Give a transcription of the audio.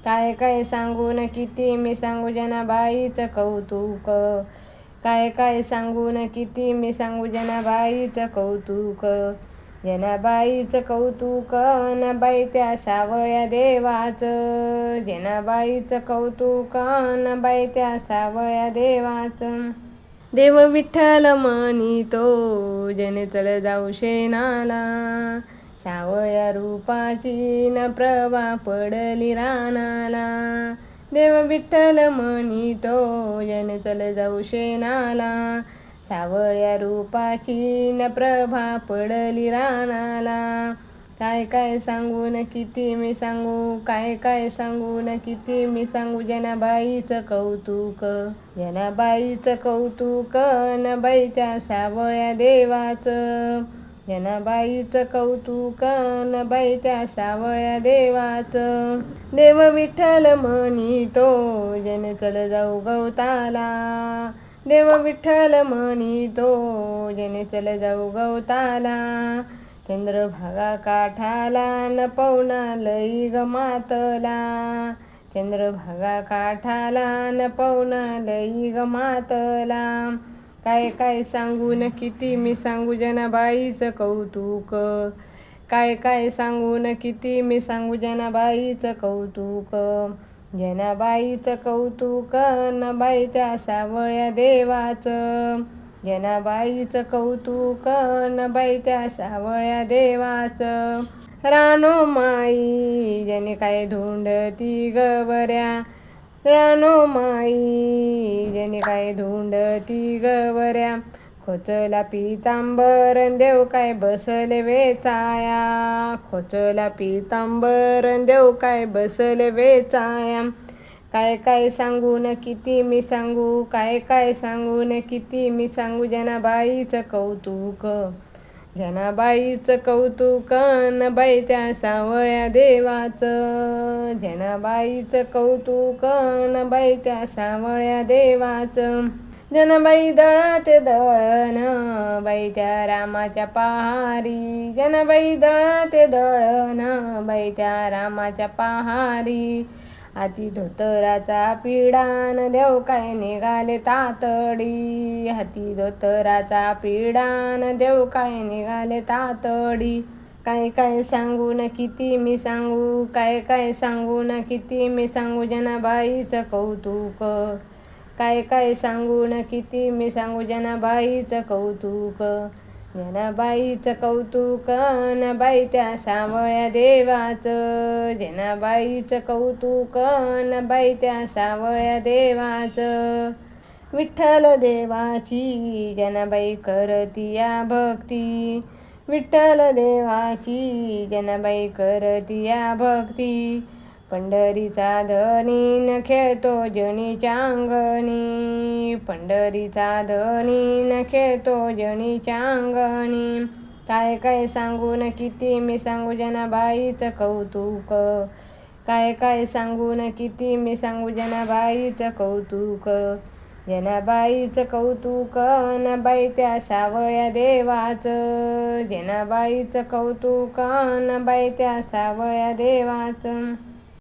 काय काय सांगून किती मी सांगू जनाबाईचं कौतुक. काय काय सांगून किती मी सांगू जनाबाईचं कौतुक. जनाबाईचं कौतुक न बाई त्या सावळ्या देवाचं. जनाबाईचं कौतुक न बाई त्या सावळ्या देवाचं. देव विठ्ठल म्हणितो जने चल जाऊ शेणाला. सावळ्या रूपाची न प्रभा पडली रानाला. देव विठ्ठल म्हणितो जने चल जाऊ शेणाला. सावळ्या रूपाची न प्रभा पडली रानाला. काय काय सांगून किती मी सांगू. काय काय सांगून किती मी सांगू जनाबाईचं कौतुक. जनाबाईचं कौतुक न बाई त्या सावळ्या देवाचं. जनाबाईचं कौतुक न बाई त्या सावळ्या देवाचं. देव विठ्ठल म्हणितो जने चल जाऊ गवताला. देव विठ्ठल म्हणितो जने चल जाऊ गवताला. चंद्रभागा काठाला न पवना लई ग मातला. चंद्रभागा काठाला न पवना लई ग मातला. काय काय सांगून किती मी सांगू जनाबाईचं कौतुक. काय काय सांगून किती मी सांगू जनाबाईचं कौतुक. जनाबाईचं कौतुक न बाई त्या सावळ्या देवाचं. जनाबाईचं कौतुक न बाई त्या सावळ्या देवाचं. रानो माई जने काय धुंडती गवऱ्या. रानो माई जने काय धुंडती गवऱ्या. खोचला पितांबर देव काय बसले वेचाया. खोचला पितांबर देव काय बसले वेचाया. काय काय सांगून किती मी सांगू. काय काय सांगून किती मी सांगू जनाबाईचं कौतुक. जनाबाईचं कौतुक न बाई त्या सावळ्या देवाचं. जनाबाईचं कौतुक न बाई त्या सावळ्या देवाचं. जनाबाई दळते दळण बाई त्या रामाच्या पहारी. जनाबाई दळते दळण बाई त्या रामाच्या पहारी. हाती धोतराचा पिडान देव काय निघाले तातडी. हाती धोतराचा पिडान देव काय निघाले तातडी. काय काय सांगून किती मी सांगू. काय काय सांगून किती मी सांगू जनाबाईचं कौतुक. काय काय सांगून किती मी सांगू जनाबाईचं कौतुक. जनाबाईचं कौतुक न बाई त्या सावळ्या देवाचं. जनाबाईचं कौतुक न बाई त्या सावळ्या देवाचं. विठ्ठल देवाची जनाबाई करतिया भक्ती. विठ्ठल देवाची जनाबाई करतिया भक्ती. पंढरीचा धनी न खेळतो जनीच्या अंगणी. पंढरीचा धनी न खेळतो जनीच्या अंगणी. काय काय सांगून किती मी सांगू जनाबाईचं कौतुक. काय काय सांगून किती मी सांगू जनाबाईचं कौतुक. जनाबाईचं कौतुक न बाई त्या सावळ्या देवाचं. जनाबाईचं कौतुक न बाई त्या सावळ्या देवाचं.